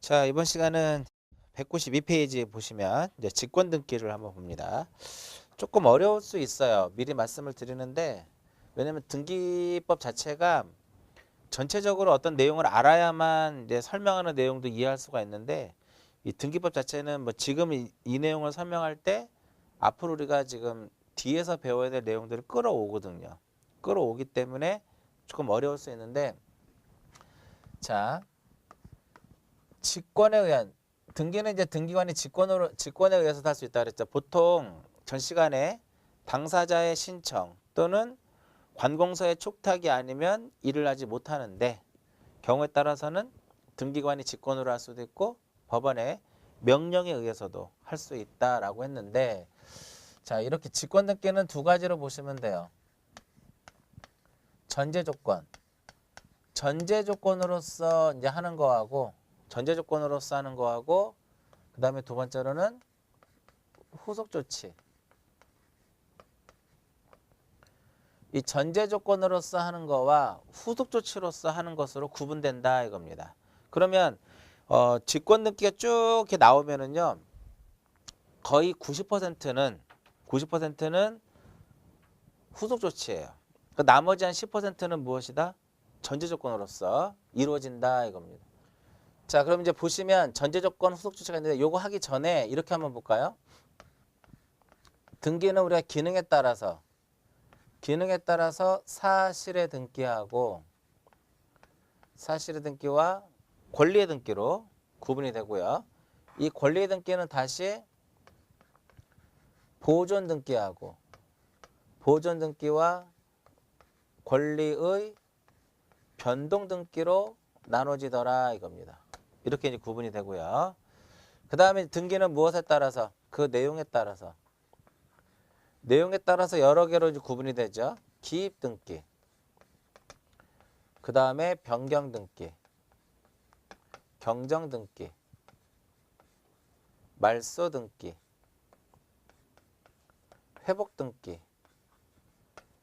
자, 이번 시간은 192페이지 보시면 이제 직권 등기를 한번 봅니다. 조금 어려울 수 있어요. 미리 말씀을 드리는데, 왜냐면 등기법 자체가 전체적으로 어떤 내용을 알아야만 이제 설명하는 내용도 이해할 수가 있는데, 이 등기법 자체는 뭐 지금 이 내용을 설명할 때 앞으로 우리가 지금 뒤에서 배워야 될 내용들을 끌어오거든요. 끌어오기 때문에 조금 어려울 수 있는데, 자, 직권에 의한 등기는 이제 등기관이 직권에 의해서 할 수 있다 그랬죠. 보통 전 시간에 당사자의 신청 또는 관공서의 촉탁이 아니면 일을 하지 못하는데, 경우에 따라서는 등기관이 직권으로 할 수도 있고 법원의 명령에 의해서도 할 수 있다라고 했는데, 자, 이렇게 직권 등기는 두 가지로 보시면 돼요. 전제 조건, 전제 조건으로서 이제 하는 거하고, 전제 조건으로서 하는 거하고, 그 다음에 두 번째로는 후속 조치. 이 전제 조건으로서 하는 거와 후속 조치로서 하는 것으로 구분된다 이겁니다. 그러면 직권 등기가 쭉 이렇게 나오면은요, 거의 90%는 후속 조치예요. 그 나머지 한 10%는 무엇이다? 전제 조건으로서 이루어진다 이겁니다. 자, 그럼 이제 보시면 전제 조건, 후속 조치가 있는데, 요거 하기 전에 이렇게 한번 볼까요? 등기는 우리가 기능에 따라서 사실의 등기하고 사실의 등기와 권리의 등기로 구분이 되고요. 이 권리의 등기는 다시 보존 등기하고 보존 등기와 권리의 변동 등기로 나눠지더라 이겁니다. 이렇게 이제 구분이 되고요. 그 다음에 등기는 무엇에 따라서? 그 내용에 따라서 여러 개로 이제 구분이 되죠. 기입 등기, 그 다음에 변경 등기, 경정 등기, 말소 등기, 회복 등기,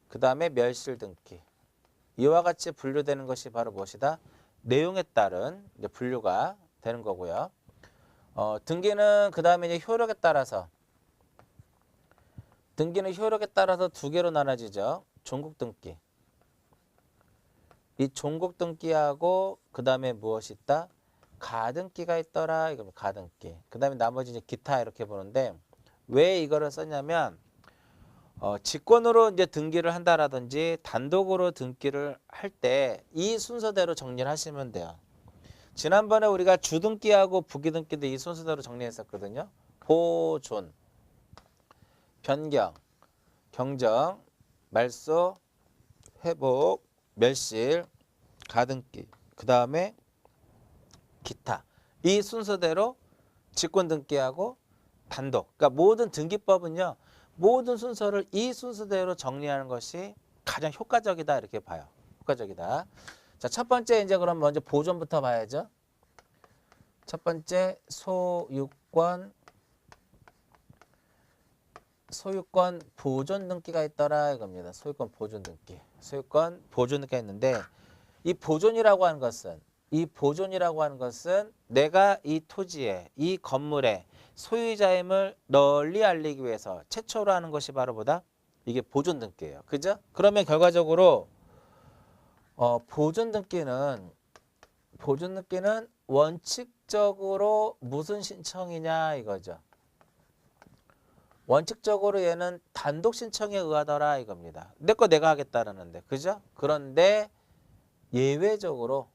그 다음에 멸실 등기. 이와 같이 분류되는 것이 바로 무엇이다? 내용에 따른 이제 분류가 되는 거고요. 등기는 그 다음에 이제 효력에 따라서 두 개로 나눠지죠. 종국 등기. 이 종국 등기하고 그 다음에 무엇이 있다? 가등기가 있더라. 이거 가등기. 그 다음에 나머지 이제 기타 이렇게 보는데, 왜 이거를 썼냐면 직권으로 이제 등기를 한다라든지 단독으로 등기를 할 때 이 순서대로 정리를 하시면 돼요. 지난번에 우리가 주등기하고 부기등기도 이 순서대로 정리했었거든요. 보존, 변경, 경정, 말소, 회복, 멸실, 가등기, 그 다음에 기타. 이 순서대로 직권 등기하고 단독. 그러니까 모든 등기법은요, 모든 순서를 이 순서대로 정리하는 것이 가장 효과적이다 이렇게 봐요. 효과적이다. 자, 첫 번째 이제 그럼 먼저 보존부터 봐야죠. 첫 번째 소유권 보존 등기가 있더라 이겁니다. 소유권 보존 등기가 있는데, 이 보존이라고 하는 것은 내가 이 토지에, 이 건물의 소유자임을 널리 알리기 위해서 최초로 하는 것이 바로 뭐다? 이게 보존 등기예요. 그죠? 그러면 결과적으로 보존 등기는 원칙적으로 무슨 신청이냐 이거죠. 원칙적으로 얘는 단독 신청에 의하더라 이겁니다. 내 거 내가 하겠다라는데, 그죠? 그런데 예외적으로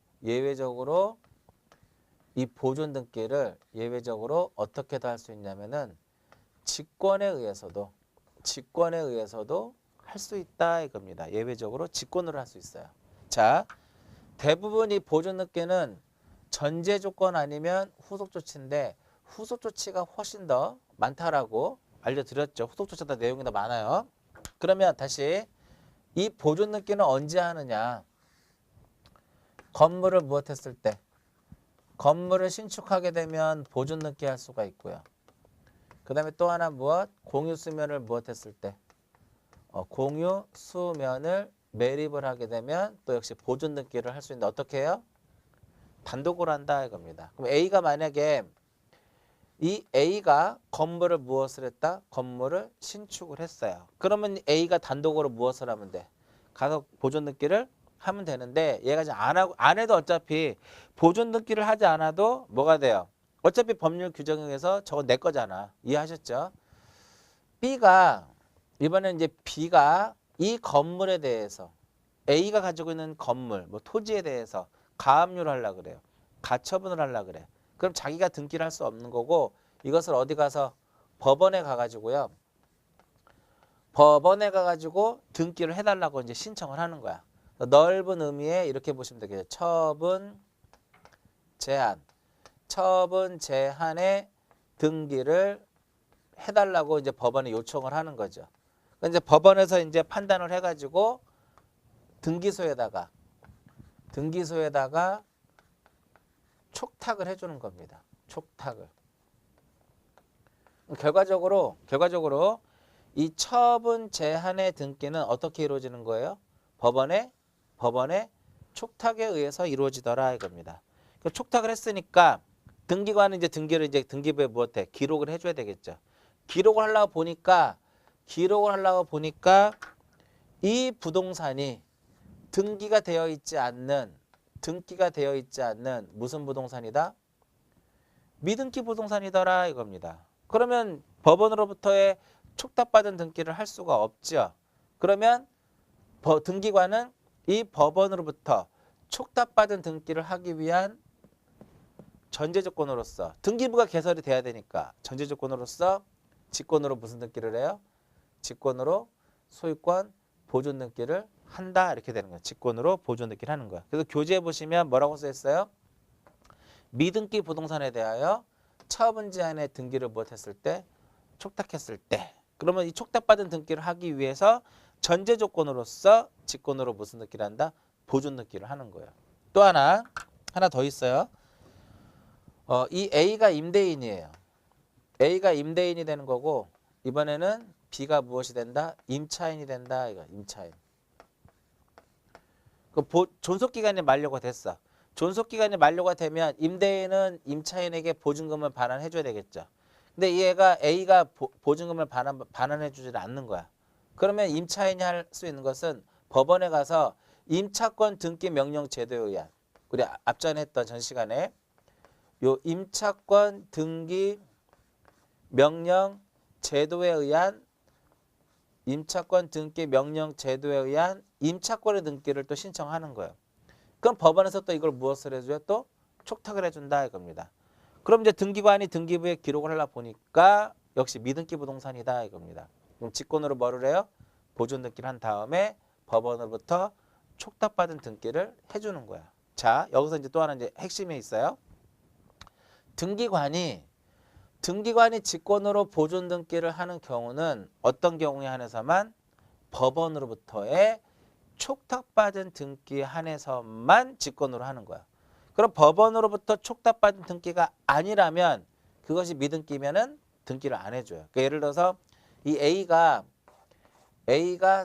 이 보존 등기를 예외적으로 어떻게도 할 수 있냐면은 직권에 의해서도 할 수 있다 이겁니다. 예외적으로 직권으로 할 수 있어요. 자, 대부분 이 보존 등기는 전제 조건 아니면 후속 조치인데, 후속 조치가 훨씬 더 많다라고 알려드렸죠. 후속 조치보다 내용이 더 많아요. 그러면 다시 이 보존 등기는 언제 하느냐? 건물을 무엇했을 때, 건물을 신축하게 되면 보존 등기 할 수가 있고요. 그 다음에 또 하나 공유 수면을 무엇했을 때, 공유 수면을 매립을 하게 되면 또 역시 보존 등기를 할 수 있는데, 어떻게 해요? 단독으로 한다 이겁니다. 그럼 A가 만약에 이 A가 건물을 무엇을 했다? 건물을 신축을 했어요. 그러면 A가 단독으로 무엇을 하면 돼? 가서 보존 등기를 하면 되는데 얘가 지금 안 해도 어차피 보존 등기를 하지 않아도 뭐가 돼요? 어차피 법률 규정에 의해서 저건 내 거잖아. 이해하셨죠? B가 이번에 이제 B가 이 건물에 대해서 A가 가지고 있는 건물, 뭐 토지에 대해서 가압류를 하려고 그래요. 가처분을 하려고 그래. 그럼 자기가 등기를 할 수 없는 거고 이것을 어디 가서 법원에 가가지고요. 법원에 가가지고 등기를 해달라고 이제 신청을 하는 거야. 넓은 의미에 이렇게 보시면 되겠죠. 처분 제한. 처분 제한의 등기를 해달라고 이제 법원에 요청을 하는 거죠. 이제 법원에서 이제 판단을 해가지고 등기소에다가 촉탁을 해주는 겁니다. 촉탁을. 결과적으로 이 처분 제한의 등기는 어떻게 이루어지는 거예요? 법원의 촉탁에 의해서 이루어지더라 이겁니다. 촉탁을 했으니까 등기관은 이제 등기를 이제 등기부에 무엇해? 기록을 해줘야 되겠죠. 기록을 하려고 보니까 이 부동산이 등기가 되어 있지 않는 무슨 부동산이다? 미등기 부동산이더라 이겁니다. 그러면 법원으로부터의 촉탁받은 등기를 할 수가 없죠. 그러면 등기관은 이 법원으로부터 촉탁받은 등기를 하기 위한 전제조건으로서 등기부가 개설이 돼야 되니까 전제조건으로서 직권으로 무슨 등기를 해요? 직권으로 소유권 보존 등기를 한다 이렇게 되는 거예요. 직권으로 보존 등기를 하는 거야. 그래서 교재에 보시면 뭐라고 써 있어요? 미등기 부동산에 대하여 처분 제한의 등기를 무엇했을 때? 촉탁했을 때. 그러면 이 촉탁받은 등기를 하기 위해서 전제 조건으로서 직권으로 무슨 등기를 한다? 보존 등기를 하는 거예요. 또 하나 더 있어요. 이 A가 임대인이에요. A가 임대인이 되는 거고 이번에는 B가 무엇이 된다? 임차인이 된다. 이거 임차인. 그 존속기간이 만료가 됐어. 존속기간이 만료가 되면 임대인은 임차인에게 보증금을 반환해줘야 되겠죠. 근데 얘가 A가 보증금을 반환해주지 않는 거야. 그러면 임차인이 할 수 있는 것은 법원에 가서 임차권 등기 명령 제도에 의한 우리 앞전에 했던 전 시간에 요 임차권 등기 명령 제도에 의한 임차권의 등기를 또 신청하는 거예요. 그럼 법원에서 또 이걸 무엇을 해줘요? 또 촉탁을 해준다 이겁니다. 그럼 이제 등기관이 등기부에 기록을 하려고 보니까 역시 미등기 부동산이다 이겁니다. 그럼 직권으로 뭐를 해요? 보존 등기를 한 다음에 법원으로부터 촉탁받은 등기를 해주는 거야. 자, 여기서 이제 또 하나 이제 핵심이 있어요. 등기관이 직권으로 보존 등기를 하는 경우는 어떤 경우에 한해서만 법원으로부터의 촉탁받은 등기에 한해서만 직권으로 하는 거야. 그럼 법원으로부터 촉탁받은 등기가 아니라면 그것이 미등기면은 등기를 안 해줘요. 그러니까 예를 들어서 이 A가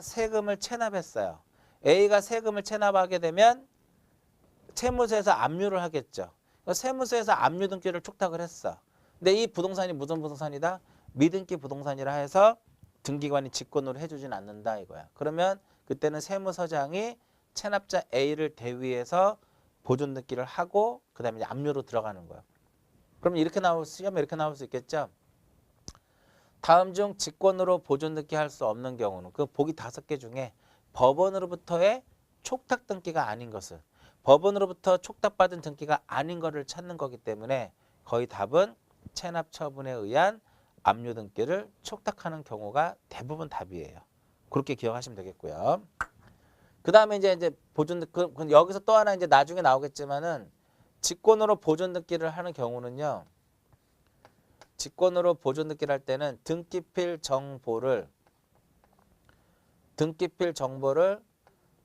세금을 체납했어요. A가 세금을 체납하게 되면 세무서에서 압류를 하겠죠. 세무서에서 압류 등기를 촉탁을 했어. 근데 이 부동산이 무슨 부동산이다? 미등기 부동산이라 해서 등기관이 직권으로 해주진 않는다 이거야. 그러면 그때는 세무서장이 체납자 A를 대위해서 보존 등기를 하고 그 다음에 압류로 들어가는 거야. 그럼 시험에 이렇게 나올 수 있겠죠? 다음 중 직권으로 보존 등기 할 수 없는 경우는 그 보기 5개 중에 법원으로부터의 촉탁 등기가 아닌 것을 법원으로부터 촉탁받은 등기가 아닌 것을 찾는 거기 때문에 거의 답은 체납 처분에 의한 압류 등기를 촉탁하는 경우가 대부분 답이에요. 그렇게 기억하시면 되겠고요. 그 다음에 이제 보존 여기서 또 하나 이제 나중에 나오겠지만은 직권으로 보존 등기를 하는 경우는요. 직권으로 보존 등기를 할 때는 등기필 정보를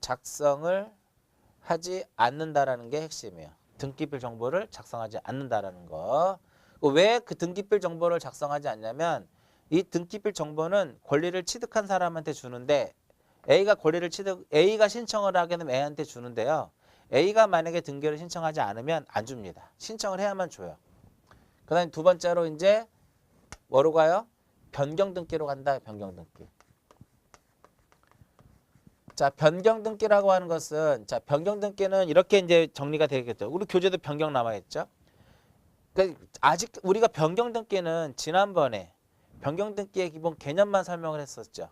작성을 하지 않는다라는 게 핵심이에요. 등기필 정보를 작성하지 않는다라는 거. 왜 그 등기필 정보를 작성하지 않냐면 이 등기필 정보는 권리를 취득한 사람한테 주는데 A가 신청을 하게 되면 A한테 주는데요. A가 만약에 등기를 신청하지 않으면 안 줍니다. 신청을 해야만 줘요. 그 다음에 두 번째로 이제 뭐로 가요? 변경 등기로 간다. 변경 등기. 자, 변경 등기라고 하는 것은, 자, 변경 등기는 이렇게 이제 정리가 되겠죠. 우리 교재도 변경 남아있죠. 그러니까 아직 우리가 변경 등기는 지난번에 변경 등기의 기본 개념만 설명을 했었죠.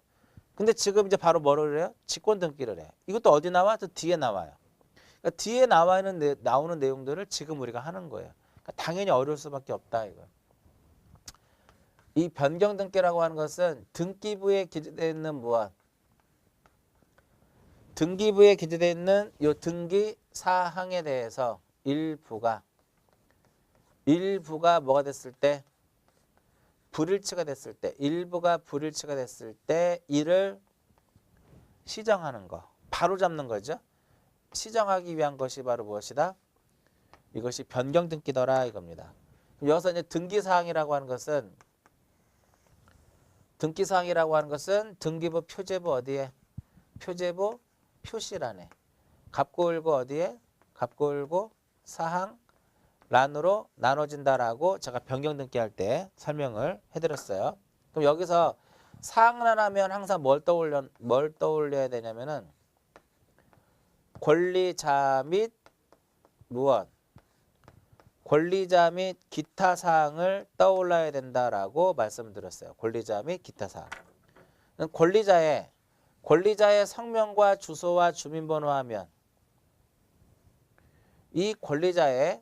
근데 지금 이제 바로 뭐를 해요? 직권 등기를 해. 이것도 어디 나와? 또 뒤에 나와요. 그러니까 뒤에 나오는 내용들을 지금 우리가 하는 거예요. 그러니까 당연히 어려울 수밖에 없다 이거. 이 변경 등기라고 하는 것은 등기부에 기재되어 있는 무엇? 등기부에 기재되어 있는 이 등기 사항에 대해서 일부가 뭐가 됐을 때? 불일치가 됐을 때, 일부가 불일치가 됐을 때 이를 시정하는 거, 바로 잡는 거죠. 시정하기 위한 것이 바로 무엇이다? 이것이 변경 등기더라 이겁니다. 여기서 이제 등기사항이라고 하는 것은 등기부 표제부 어디에? 표제부 표시란에. 갑고을고 어디에? 갑고을고 사항 란으로 나눠진다라고 제가 변경 등기할 때 설명을 해드렸어요. 그럼 여기서 사항란 하면 항상 뭘 떠올려야 되냐면은 권리자 및 무엇? 권리자 및 기타 사항을 떠올라야 된다라고 말씀드렸어요. 권리자 및 기타 사항. 권리자의 성명과 주소와 주민번호 하면 이 권리자의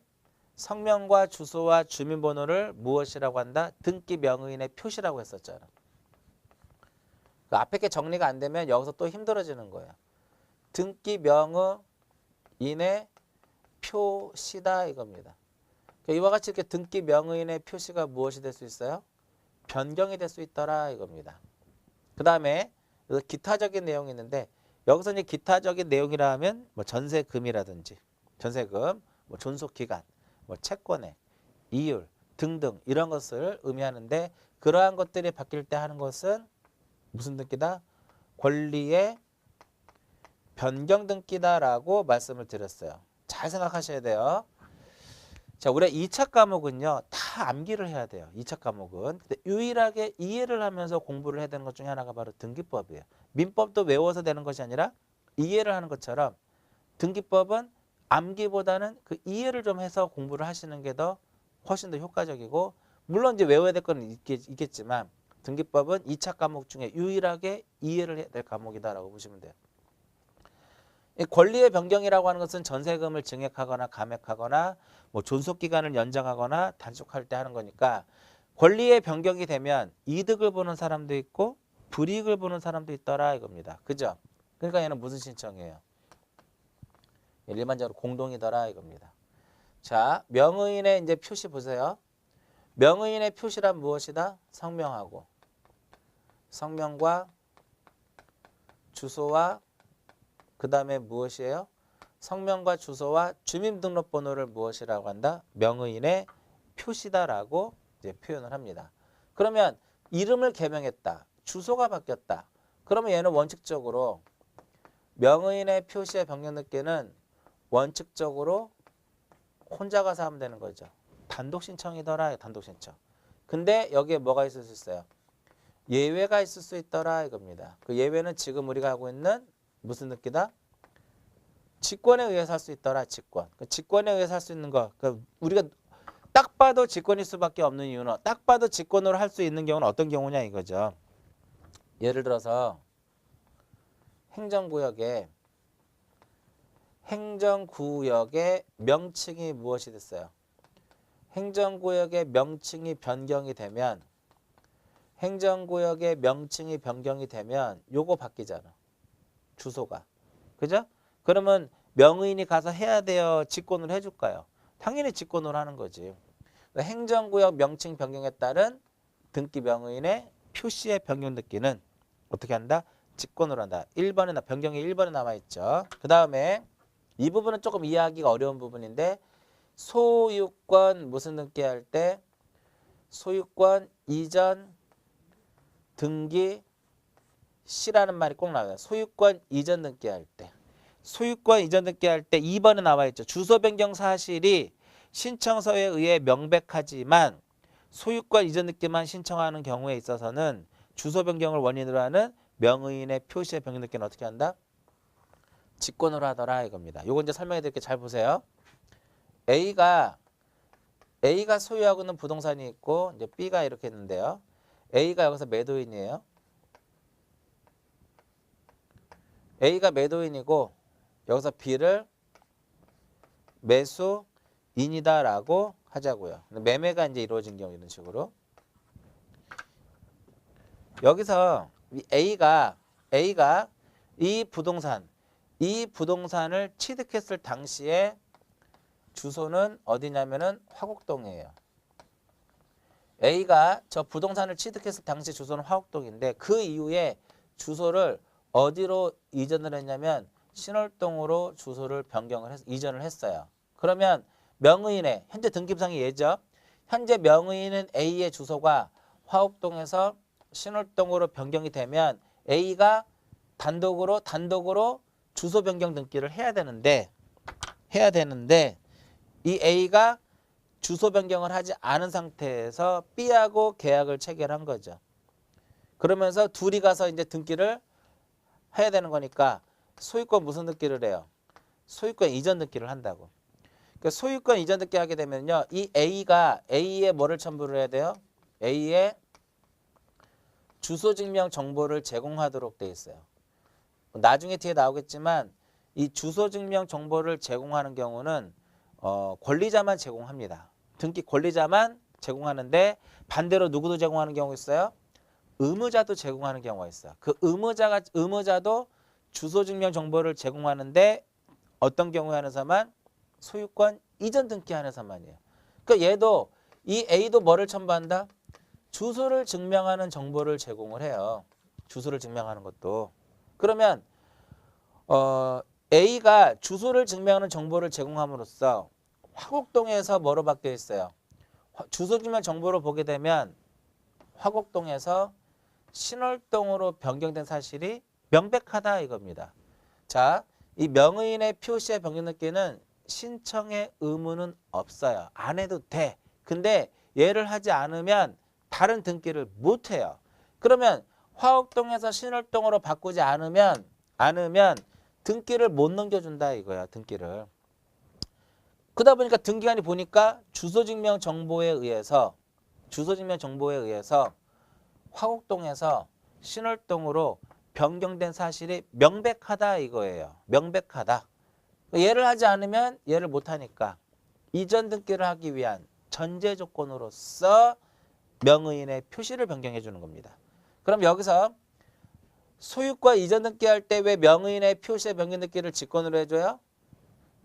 성명과 주소와 주민번호를 무엇이라고 한다? 등기 명의인의 표시라고 했었잖아. 그 앞에 게 정리가 안 되면 여기서 또 힘들어지는 거예요. 등기 명의인의 표시다 이겁니다. 이와 같이 이렇게 등기 명의인의 표시가 무엇이 될 수 있어요? 변경이 될 수 있더라 이겁니다. 그 다음에 기타적인 내용이 있는데 여기서 이제 기타적인 내용이라 하면 뭐 전세금이라든지 전세금, 뭐 존속기간, 뭐 채권액, 이율 등등 이런 것을 의미하는데 그러한 것들이 바뀔 때 하는 것은 무슨 등기다? 권리의 변경 등기다라고 말씀을 드렸어요. 잘 생각하셔야 돼요. 자, 우리가 2차 과목은요. 다 암기를 해야 돼요. 2차 과목은. 근데 유일하게 이해를 하면서 공부를 해야 되는 것 중에 하나가 바로 등기법이에요. 민법도 외워서 되는 것이 아니라 이해를 하는 것처럼 등기법은 암기보다는 그 이해를 좀 해서 공부를 하시는 게 더 훨씬 더 효과적이고 물론 이제 외워야 될 건 있겠지만 등기법은 2차 과목 중에 유일하게 이해를 해야 될 과목이다라고 보시면 돼요. 이 권리의 변경이라고 하는 것은 전세금을 증액하거나 감액하거나 뭐 존속기간을 연장하거나 단축할 때 하는 거니까 권리의 변경이 되면 이득을 보는 사람도 있고 불이익을 보는 사람도 있더라 이겁니다. 그죠? 그러니까 얘는 무슨 신청이에요? 일반적으로 공동이더라 이겁니다. 자, 명의인의 이제 표시 보세요. 명의인의 표시란 무엇이다? 성명하고 성명과 주소와 그 다음에 무엇이에요? 성명과 주소와 주민등록번호를 무엇이라고 한다? 명의인의 표시다라고 이제 표현을 합니다. 그러면 이름을 개명했다. 주소가 바뀌었다. 그러면 얘는 원칙적으로 명의인의 표시의 변경 등기는 원칙적으로 혼자 가서 하면 되는 거죠. 단독 신청이더라. 단독 신청. 근데 여기에 뭐가 있을 수 있어요? 예외가 있을 수 있더라 이겁니다. 그 예외는 지금 우리가 하고 있는 무슨 등기다? 직권에 의해서 할 수 있더라. 직권. 직권에 의해서 할 수 있는 거. 우리가 딱 봐도 직권일 수밖에 없는 이유는 딱 봐도 직권으로 할 수 있는 경우는 어떤 경우냐 이거죠. 예를 들어서 행정구역에 명칭이 무엇이 됐어요? 행정구역의 명칭이 변경이 되면 요거 바뀌잖아. 주소가. 그죠? 그러면 명의인이 가서 해야 돼요? 직권을 해줄까요? 당연히 직권으로 하는 거지. 행정구역 명칭 변경에 따른 등기 명의인의 표시의 변경 등기는 어떻게 한다? 직권으로 한다. 1번에 변경이 1번에 남아있죠. 그 다음에 이 부분은 조금 이해하기가 어려운 부분인데 소유권 무슨 등기할 때 소유권 이전 등기 시라는 말이 꼭 나와요. 소유권 이전 등기할 때. 소유권 이전 등기 할 때 2번에 나와 있죠. 주소 변경 사실이 신청서에 의해 명백하지만 소유권 이전 등기만 신청하는 경우에 있어서는 주소 변경을 원인으로 하는 명의인의 표시의 변경 등기는 어떻게 한다? 직권으로 하더라 이겁니다. 요거 이제 설명해 드릴게요. 잘 보세요. A가 소유하고 있는 부동산이 있고 이제 B가 이렇게 있는데요. A가 여기서 매도인이에요. A가 매도인이고 여기서 B를 매수인이다라고 하자고요. 매매가 이제 이루어진 경우 이런 식으로. 여기서 이 A가 이 부동산을 취득했을 당시에 주소는 어디냐면은 화곡동이에요. A가 저 부동산을 취득했을 당시 주소는 화곡동인데 그 이후에 주소를 어디로 이전을 했냐면 신월동으로 주소를 이전을 했어요. 그러면 명의인의 현재 등기부상이 얘죠. 현재 명의인은 A의 주소가 화곡동에서 신월동으로 변경이 되면 A가 단독으로 주소 변경 등기를 해야 되는데 이 A가 주소 변경을 하지 않은 상태에서 B하고 계약을 체결한 거죠. 그러면서 둘이 가서 이제 등기를 해야 되는 거니까 소유권 무슨 등기를 해요? 소유권 이전 등기를 한다고. 그러니까 소유권 이전 등기 하게 되면요. 이 A가 A에 뭐를 첨부를 해야 돼요? A에 주소 증명 정보를 제공하도록 돼 있어요. 나중에 뒤에 나오겠지만 이 주소 증명 정보를 제공하는 경우는 권리자만 제공합니다. 등기 권리자만 제공하는데 반대로 누구도 제공하는 경우가 있어요? 의무자도 제공하는 경우가 있어요. 그 의무자도 주소 증명 정보를 제공하는데 어떤 경우에 한해서만 소유권 이전 등기 한해서만이에요. 그러니까 이 A도 뭐를 첨부한다? 주소를 증명하는 정보를 제공을 해요. 주소를 증명하는 것도. 그러면 A가 주소를 증명하는 정보를 제공함으로써 화곡동에서 뭐로 바뀌어 있어요? 주소 증명 정보를 보게 되면 화곡동에서 신월동으로 변경된 사실이 명백하다 이겁니다. 자, 이 명의인의 표시의 변경 등기는 신청의 의무는 없어요. 안 해도 돼. 근데 얘를 하지 않으면 다른 등기를 못 해요. 그러면 화곡동에서 신월동으로 바꾸지 않으면 등기를 못 넘겨준다 이거야. 등기를. 그러다 보니까 등기관이 보니까 주소증명 정보에 의해서 화곡동에서 신월동으로 변경된 사실이 명백하다 이거예요. 명백하다. 얘를 하지 않으면 얘를 못하니까 이전 등기를 하기 위한 전제 조건으로서 명의인의 표시를 변경해 주는 겁니다. 그럼 여기서 소유권 이전 등기할 때 왜 명의인의 표시의 변경 등기를 직권으로 해줘요?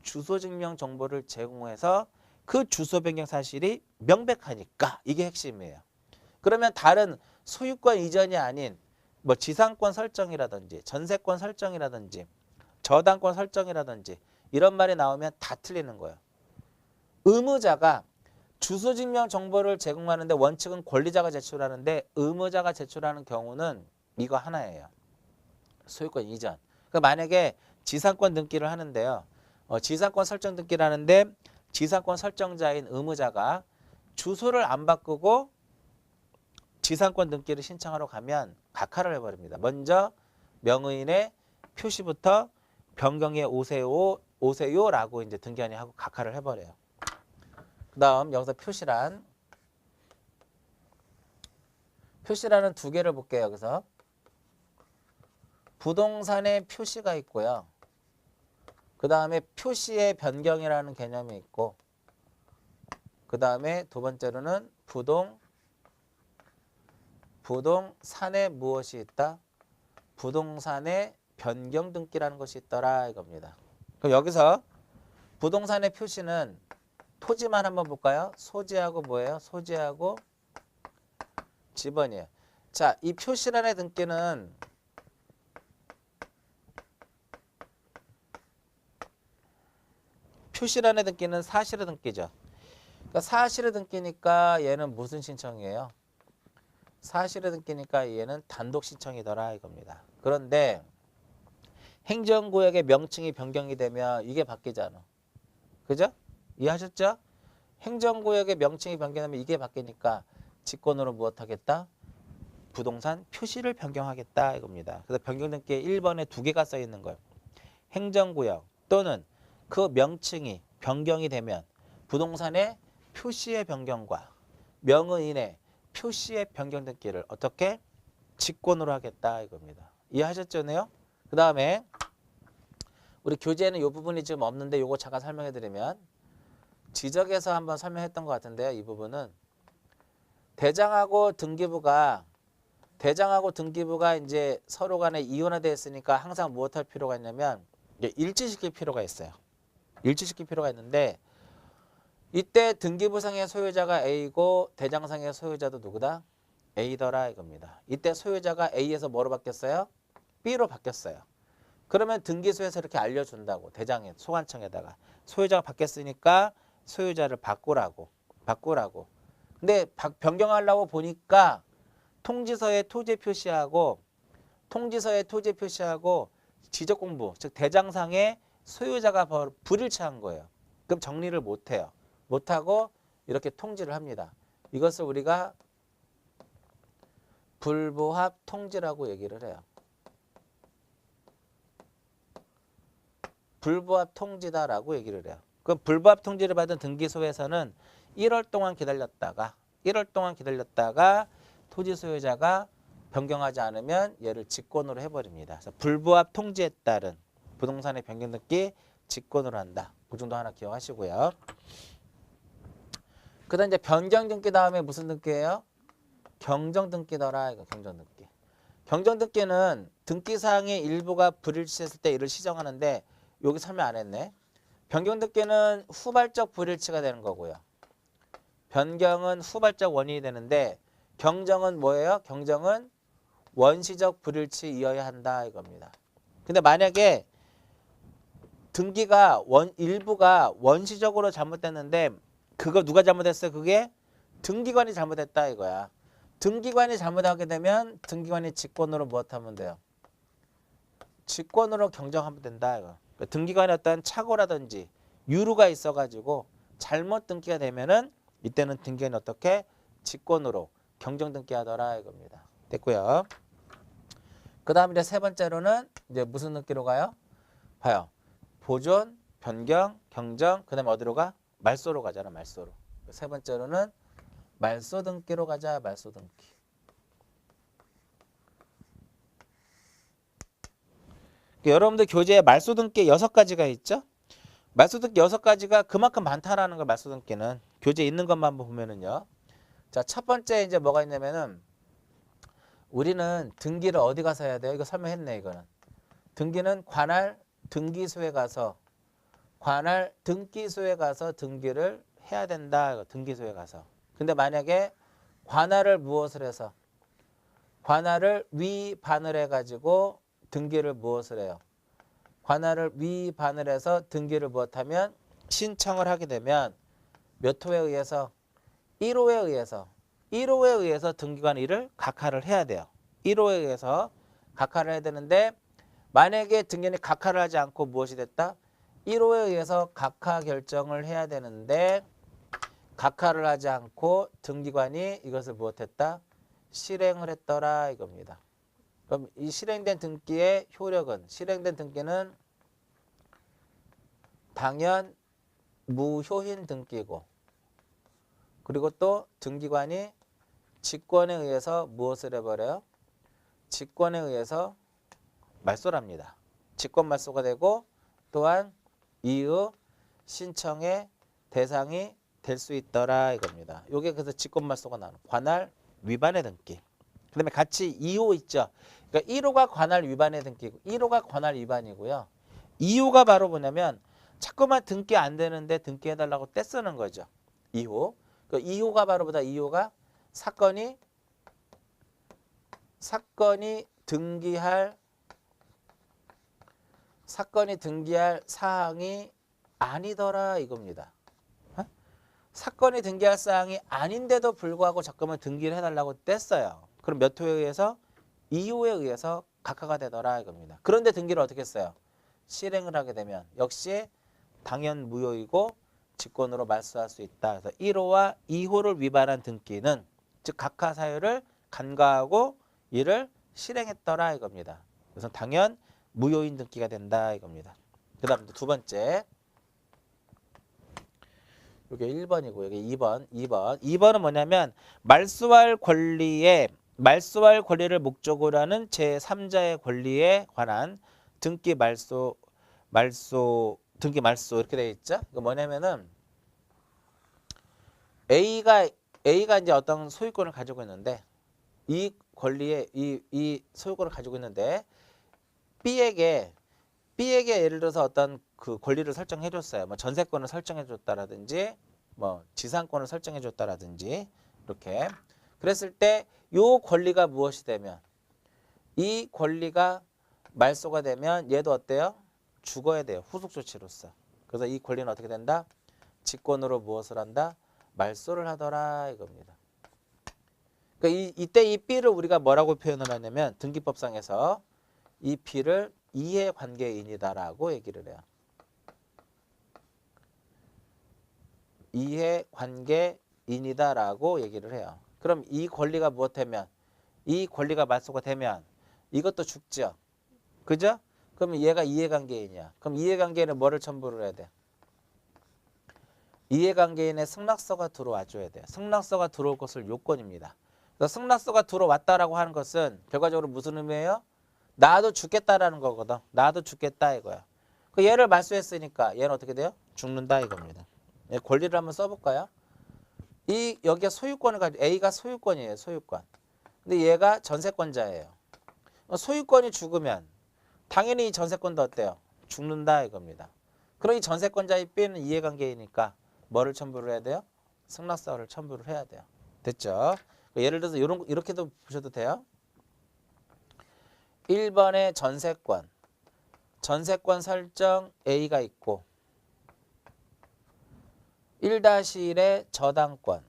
주소 증명 정보를 제공해서 그 주소 변경 사실이 명백하니까 이게 핵심이에요. 그러면 다른 소유권 이전이 아닌 뭐 지상권 설정이라든지 전세권 설정이라든지 저당권 설정이라든지 이런 말이 나오면 다 틀리는 거예요. 의무자가 주소 증명 정보를 제공하는데 원칙은 권리자가 제출하는데 의무자가 제출하는 경우는 이거 하나예요. 소유권 이전. 그러니까 만약에 지상권 등기를 하는데요. 지상권 설정 등기를 하는데 지상권 설정자인 의무자가 주소를 안 바꾸고 지상권 등기를 신청하러 가면 각하를 해버립니다. 먼저 명의인의 표시부터 변경해 오세요라고 이제 등기관이 하고 각하를 해버려요. 그 다음 여기서 표시란은 두 개를 볼게요. 여기서 부동산의 표시가 있고요. 그 다음에 표시의 변경이라는 개념이 있고 그 다음에 두 번째로는 부동산에 무엇이 있다? 부동산의 변경 등기라는 것이 있더라 이겁니다. 그럼 여기서 부동산의 표시는 토지만 한번 볼까요? 소지하고 뭐예요? 소지하고 지번이에요. 자, 이 표시란의 등기는 사실의 등기죠. 그러니까 사실의 등기니까 얘는 무슨 신청이에요? 사실의 등기니까 얘는 단독 신청이더라 이겁니다. 그런데 행정구역의 명칭이 변경이 되면 이게 바뀌잖아. 그죠? 이해하셨죠? 행정구역의 명칭이 변경하면 이게 바뀌니까 직권으로 무엇하겠다? 부동산 표시를 변경하겠다 이겁니다. 그래서 변경등기에 1번에 2개가 써 있는 거예요. 행정구역 또는 그 명칭이 변경이 되면 부동산의 표시의 변경과 명의인의 표시의 변경 등기를 어떻게? 직권으로 하겠다 이겁니다. 이해하셨죠? 그 다음에 우리 교재에는 이 부분이 지금 없는데 이거 잠깐 설명해 드리면 지적에서 한번 설명했던 것 같은데요. 이 부분은 대장하고 등기부가 이제 서로 간에 이혼화되어 있으니까 항상 무엇 할 필요가 있냐면 일치시킬 필요가 있어요. 일치시킬 필요가 있는데 이때 등기부상의 소유자가 A고 대장상의 소유자도 누구다? A더라 이겁니다. 이때 소유자가 A에서 뭐로 바뀌었어요? B로 바뀌었어요. 그러면 등기소에서 이렇게 알려준다고. 대장에 소관청에다가 소유자가 바뀌었으니까 소유자를 바꾸라고. 근데 변경하려고 보니까 통지서에 토지 표시하고 지적공부 즉 대장상의 소유자가 불일치한 거예요. 그럼 정리를 못해요. 못하고 이렇게 통지를 합니다. 이것을 우리가 불부합 통지라고 얘기를 해요. 불부합 통지다라고 얘기를 해요. 그럼 불부합 통지를 받은 등기소에서는 1월 동안 기다렸다가 토지 소유자가 변경하지 않으면 얘를 직권으로 해버립니다. 그래서 불부합 통지에 따른 부동산의 변경 등기 직권으로 한다. 그 정도 하나 기억하시고요. 그다음 이제 변경 등기 다음에 무슨 등기예요? 경정 등기더라. 이거 경정 등기. 경정 등기는 등기 사항의 일부가 불일치했을 때 이를 시정하는데 여기 설명 안 했네. 변경 등기는 후발적 불일치가 되는 거고요. 변경은 후발적 원인이 되는데 경정은 뭐예요? 경정은 원시적 불일치이어야 한다 이겁니다. 근데 만약에 등기가 일부가 원시적으로 잘못됐는데 그거 누가 잘못했어요? 그게 등기관이 잘못했다 이거야. 등기관이 잘못하게 되면 등기관이 직권으로 무엇하면 돼요? 직권으로 경정하면 된다 이거. 등기관에 어떤 착오라든지 유루가 있어가지고 잘못 등기가 되면은 이때는 등기관이 어떻게 직권으로 경정 등기하더라 이겁니다. 됐고요. 그 다음 이제 세 번째로는 이제 무슨 등기로 가요? 봐요. 보존, 변경, 경정, 그 다음에 어디로 가? 말소로 가잖아, 말소로. 세 번째로는 말소 등기로 가자, 말소 등기. 여러분들 교재에 말소 등기 6가지가 있죠? 말소 등기 6가지가 그만큼 많다라는 걸 말소 등기는 교재에 있는 것만 한번 보면은요. 자, 첫 번째 이제 뭐가 있냐면은 우리는 등기를 어디 가서 해야 돼요? 이거 설명했네, 이거는. 등기는 관할 등기소에 가서 등기를 해야 된다. 등기소에 가서. 근데 만약에 관할을 무엇을 해서 관할을 위반을 해가지고 등기를 무엇을 해요? 관할을 위반을 해서 등기를 무엇하면 신청을 하게 되면 몇 호에 의해서 1호에 의해서 등기관 이를 각하를 해야 돼요. 1호에 의해서 각하를 해야 되는데 만약에 등기관이 각하를 하지 않고 무엇이 됐다? 1호에 의해서 각하 결정을 해야 되는데 각하를 하지 않고 등기관이 이것을 무엇했다? 실행을 했더라 이겁니다. 그럼 이 실행된 등기의 효력은 실행된 등기는 당연 무효인 등기고 그리고 또 등기관이 직권에 의해서 무엇을 해버려요? 직권에 의해서 말소를 합니다. 직권 말소가 되고 또한 이의 신청의 대상이 될 수 있더라 이겁니다. 요게 그래서 직권 말소가 나오는 관할 위반의 등기. 그 다음에 같이 2호 있죠. 그러니까 1호가 관할 위반의 등기고 1호가 관할 위반이고요. 2호가 바로 뭐냐면 자꾸만 등기 안 되는데 등기해달라고 떼쓰는 거죠. 2호. 그 2호가 바로 보다 2호가 사건이 등기할 사항이 아니더라 이겁니다. 사건이 등기할 사항이 아닌데도 불구하고 자꾸만 등기를 해달라고 뗐어요. 그럼 몇 호에 의해서? 2호에 의해서 각하가 되더라 이겁니다. 그런데 등기를 어떻게 했어요? 실행을 하게 되면 역시 당연 무효이고 직권으로 말소할 수 있다. 그래서 1호와 2호를 위반한 등기는 즉 각하 사유를 간과하고 이를 실행했더라 이겁니다. 그래서 당연 무효인 등기가 된다 이겁니다. 그 다음 두 번째. 이게 1번이고 여기 2번. 2번은 뭐냐면 말소할 권리를 목적으로 하는 제3자의 권리에 관한 등기 말소 이렇게 되어 있죠. 이거 뭐냐면은 A가 이제 어떤 소유권을 가지고 있는데 이 권리에 이 소유권을 가지고 있는데 B에게 예를 들어서 어떤 그 권리를 설정해 줬어요. 뭐 전세권을 설정해 줬다라든지 뭐 지상권을 설정해 줬다라든지 이렇게. 그랬을 때 요 권리가 무엇이 되면 이 권리가 말소가 되면 얘도 어때요? 죽어야 돼요. 후속 조치로서. 그래서 이 권리는 어떻게 된다? 직권으로 무엇을 한다? 말소를 하더라 이겁니다. 그러니까 이때 이 B를 우리가 뭐라고 표현을 하냐면 등기법상에서 이 B를 이해관계인이다라고 얘기를 해요. 이해관계인이다라고 얘기를 해요. 그럼 이 권리가 무엇되면 이 권리가 말소가 되면 이것도 죽죠. 그죠? 그러면 얘가 이해관계인이야. 그럼 이해관계인은 뭐를 첨부를 해야 돼? 이해관계인의 승낙서가 들어와 줘야 돼요. 승낙서가 들어올 것을 요건입니다. 그래서 승낙서가 들어왔다라고 하는 것은 결과적으로 무슨 의미예요? 나도 죽겠다라는 거거든. 나도 죽겠다 이거야. 그 얘를 말소했으니까 얘는 어떻게 돼요? 죽는다 이겁니다. 권리를 한번 써볼까요? 여기가 소유권을 가지고 A가 소유권이에요. 소유권. 근데 얘가 전세권자예요. 소유권이 죽으면 당연히 이 전세권도 어때요? 죽는다 이겁니다. 그럼 이 전세권자의 B는 이해관계이니까 뭐를 첨부를 해야 돼요? 승낙서를 첨부를 해야 돼요. 됐죠? 예를 들어서 이렇게도 보셔도 돼요. 1번에 전세권 설정 A가 있고 1-1에 저당권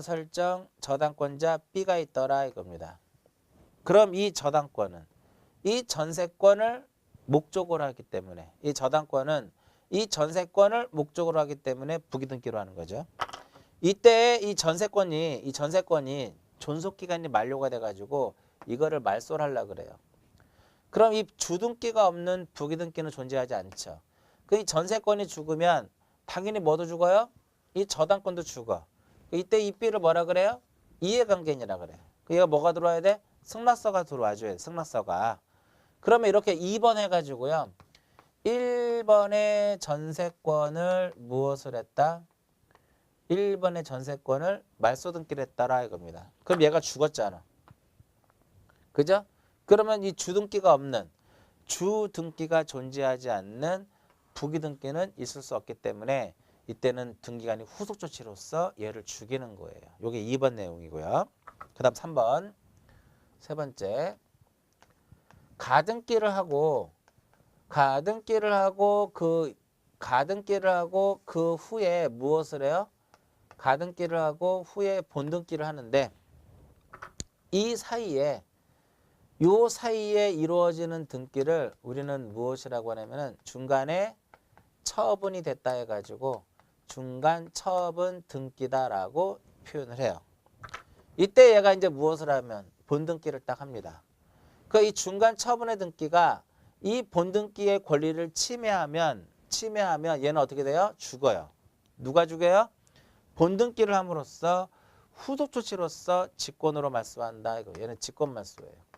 설정 저당권자 B가 있더라 이겁니다. 그럼 이 저당권은 이 전세권을 목적으로 하기 때문에 이 저당권은 이 전세권을 목적으로 하기 때문에 부기등기로 하는 거죠. 이때 이 전세권이 존속기간이 만료가 돼가지고 이거를 말소를 하려고 그래요. 그럼 이 주등기가 없는 부기등기는 존재하지 않죠. 그 전세권이 죽으면 당연히 뭐도 죽어요? 이 저당권도 죽어. 이때 이 B를 뭐라 그래요? 이해관계인이라 그래요. 얘가 뭐가 들어와야 돼? 승낙서가 들어와줘야 돼. 승낙서가. 그러면 이렇게 2번 해가지고요. 1번의 전세권을 무엇을 했다? 1번의 전세권을 말소등기를 했다라 이겁니다. 그럼 얘가 죽었잖아. 그죠? 그러면 이 주등기가 없는 주등기가 존재하지 않는 부기등기는 있을 수 없기 때문에 이때는 등기관이 후속 조치로서 얘를 죽이는 거예요. 이게 2번 내용이고요. 그 다음 3번. 세 번째. 가등기를 하고 그 후에 무엇을 해요? 가등기를 하고 후에 본등기를 하는데 이 사이에 이루어지는 등기를 우리는 무엇이라고 하냐면은 중간에 처분이 됐다 해가지고 중간 처분 등기다라고 표현을 해요. 이때 얘가 이제 무엇을 하면 본등기를 딱 합니다. 그 이 중간 처분의 등기가 이 본등기의 권리를 침해하면 얘는 어떻게 돼요? 죽어요. 누가 죽여요? 본등기를 함으로써 후속 조치로서 직권으로 말소한다. 이거 얘는 직권 말소예요.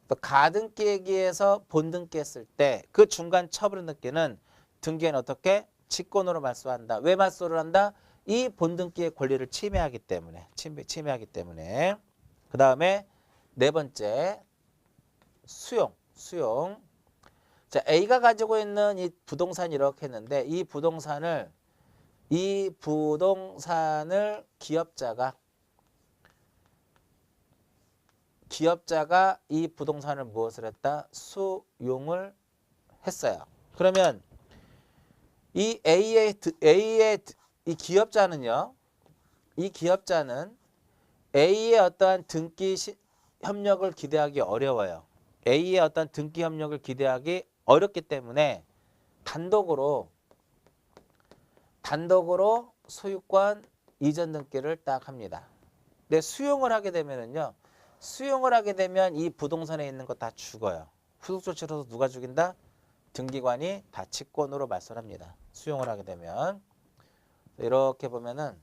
또 가등기에 기해서 본등기 했을 때 그 중간 처분 등기는 등기에는 어떻게? 직권으로 말소한다. 왜 말소를 한다? 이 본등기의 권리를 침해하기 때문에. 침해하기 때문에. 그 다음에 네 번째 수용. 자, A가 가지고 있는 이 부동산이 이렇게 했는데 이 부동산을 기업자가 이 부동산을 무엇을 했다? 수용을 했어요. 그러면 이 A의 이 기업자는 A의 어떠한 협력을 기대하기 어려워요. A의 어떤 등기 협력을 기대하기 어렵기 때문에 단독으로 소유권 이전 등기를 딱 합니다. 근데 수용을 하게 되면은요. 수용을 하게 되면 이 부동산에 있는 거 다 죽어요. 후속 조치로서 누가 죽인다? 등기관이 다 직권으로 말소합니다. 수용을 하게 되면. 이렇게 보면은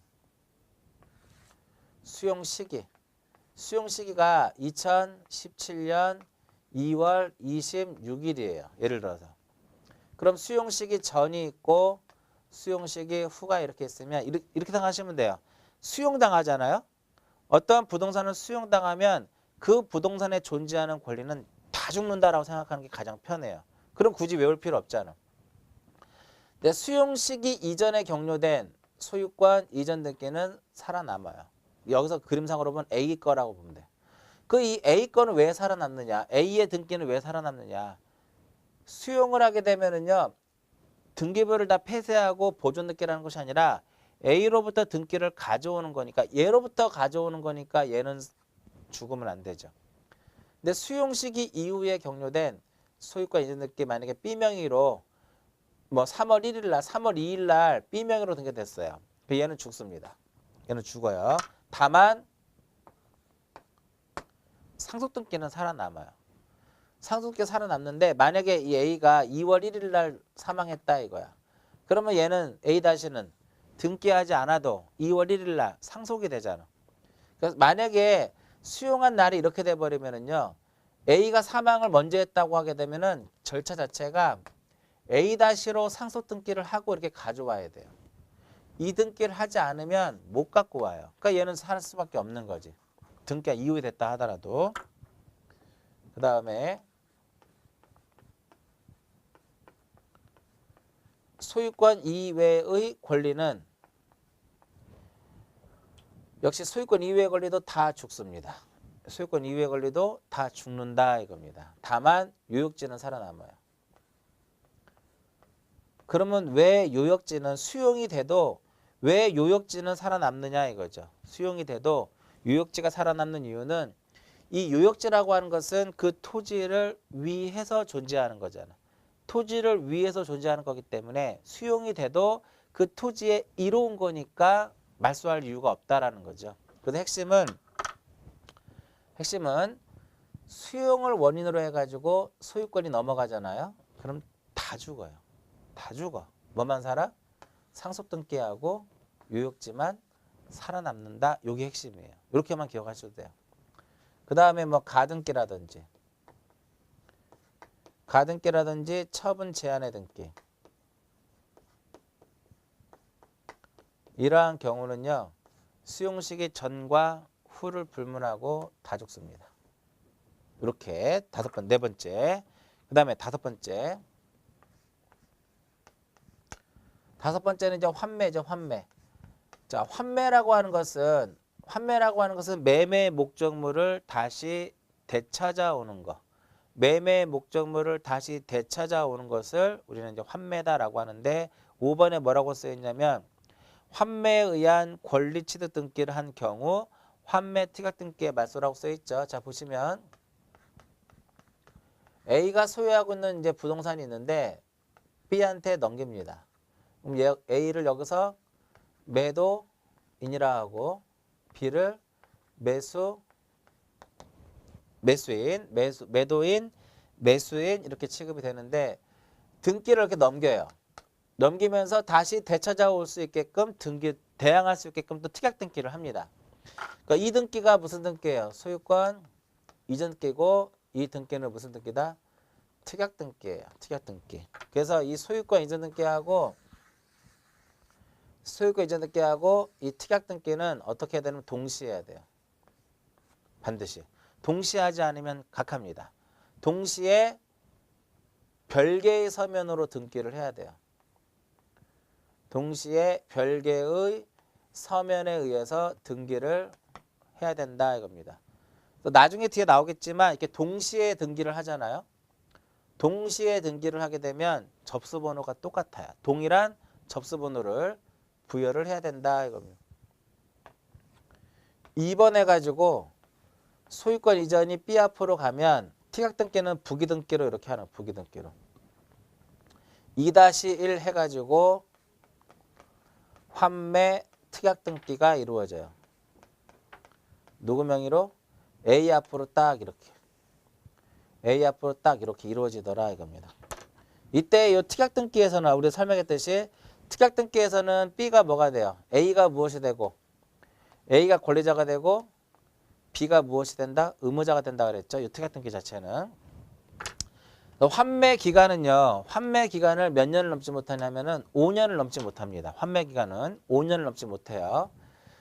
수용 시기가 2017년 2월 26일이에요. 예를 들어서. 그럼 수용 시기 전이 있고 수용 시기 후가 이렇게 있으면 이렇게 생각하시면 돼요. 수용당하잖아요. 어떠한 부동산을 수용당하면 그 부동산에 존재하는 권리는 다 죽는다라고 생각하는 게 가장 편해요. 그럼 굳이 외울 필요 없잖아. 근데 수용 시기 이전에 경료된 소유권 이전 등기는 살아남아요. 여기서 그림상으로 보면 A 거라고 보면 돼. 그 이 A 거는 왜 살아남느냐? A의 등기는 왜 살아남느냐? 수용을 하게 되면은요. 등기부를 다 폐쇄하고 보존 등기라는 것이 아니라 A로부터 등기를 가져오는 거니까 얘로부터 가져오는 거니까 얘는 죽으면 안 되죠. 근데 수용 시기 이후에 경료된 소유권 이전 등기 만약에 B명의로 뭐 3월 1일 날, 3월 2일 날 B명의로 등기됐어요. 얘는 죽습니다. 얘는 죽어요. 다만 상속등기는 살아남아요. 상속등기 살아남는데 만약에 이 A가 2월 1일 날 사망했다 이거야. 그러면 얘는 A-는 등기하지 않아도 2월 1일 날 상속이 되잖아. 그래서 만약에 수용한 날이 이렇게 돼버리면은요. A가 사망을 먼저 했다고 하게 되면은 절차 자체가 A-로 상속등기를 하고 이렇게 가져와야 돼요. 이 등기를 하지 않으면 못 갖고 와요. 그러니까 얘는 살 수밖에 없는 거지. 등기가 이후에 됐다 하더라도. 그 다음에 소유권 이외의 권리는 역시 소유권 이외의 권리도 다 죽습니다. 소유권 이외의 권리도 다 죽는다 이겁니다. 다만 요역지는 살아남아요. 그러면 왜 요역지는 수용이 돼도 왜 요역지는 살아남느냐 이거죠. 수용이 돼도 요역지가 살아남는 이유는 이 요역지라고 하는 것은 그 토지를 위해서 존재하는 거잖아. 토지를 위해서 존재하는 거기 때문에 수용이 돼도 그 토지에 이로운 거니까 말소할 이유가 없다라는 거죠. 그래서 핵심은 수용을 원인으로 해가지고 소유권이 넘어가잖아요. 그럼 다 죽어요. 다 죽어. 뭐만 살아? 상속등기하고 요역지만 살아남는다. 이게 핵심이에요. 이렇게만 기억하셔도 돼요. 그 다음에 뭐 가등기라든지 처분 제한의 등기 이러한 경우는요. 수용 시기 전과 후를 불문하고 다 죽습니다. 이렇게 네 번째. 그 다음에 다섯 번째는 이제 환매죠. 환매. 자, 환매라고 하는 것은 매매 목적물을 다시 되찾아오는 거. 매매 목적물을 다시 되찾아오는 것을 우리는 이제 환매다라고 하는데 5번에 뭐라고 쓰여 있냐면 환매에 의한 권리 취득 등기를 한 경우 환매 특약 등기의 말소라고 써 있죠. 자, 보시면 A가 소유하고 있는 이제 부동산이 있는데 B한테 넘깁니다. 그럼 A를 여기서 매도인이라 하고 B를 매도인, 매수인 이렇게 취급이 되는데 등기를 이렇게 넘겨요. 넘기면서 다시 되찾아올 수 있게끔 대항할 수 있게끔 또 특약 등기를 합니다. 그러니까 이 등기가 무슨 등기예요? 소유권 이전 등기고 이 등기는 무슨 등기다? 특약 등기예요. 특약 등기. 그래서 이 소유권 이전 등기하고 이 특약 등기는 어떻게 해야 되냐면 동시에 해야 돼요. 반드시. 동시에 하지 않으면 각합니다. 동시에 별개의 서면으로 등기를 해야 돼요. 동시에 별개의 서면에 의해서 등기를 해야 된다 이겁니다. 나중에 뒤에 나오겠지만 이렇게 동시에 등기를 하잖아요. 동시에 등기를 하게 되면 접수번호가 똑같아요. 동일한 접수번호를 부여를 해야 된다 이겁니다. 2번 해가지고 소유권 이전이 B 앞으로 가면 특약 등기는 부기 등기로 이렇게 하는 부기 등기로 2-1 해가지고 환매 특약 등기가 이루어져요. 누구 명의로? A 앞으로 딱 이렇게 A 앞으로 딱 이렇게 이루어지더라 이겁니다. 이때 이 특약 등기에서는 우리가 설명했듯이 특약 등기에서는 B가 뭐가 돼요? A가 무엇이 되고 A가 권리자가 되고 B가 무엇이 된다? 의무자가 된다 그랬죠. 이 특약 등기 자체는. 환매 기간은요. 환매 기간을 몇 년을 넘지 못하냐면은 5년을 넘지 못합니다. 환매 기간은 5년을 넘지 못해요.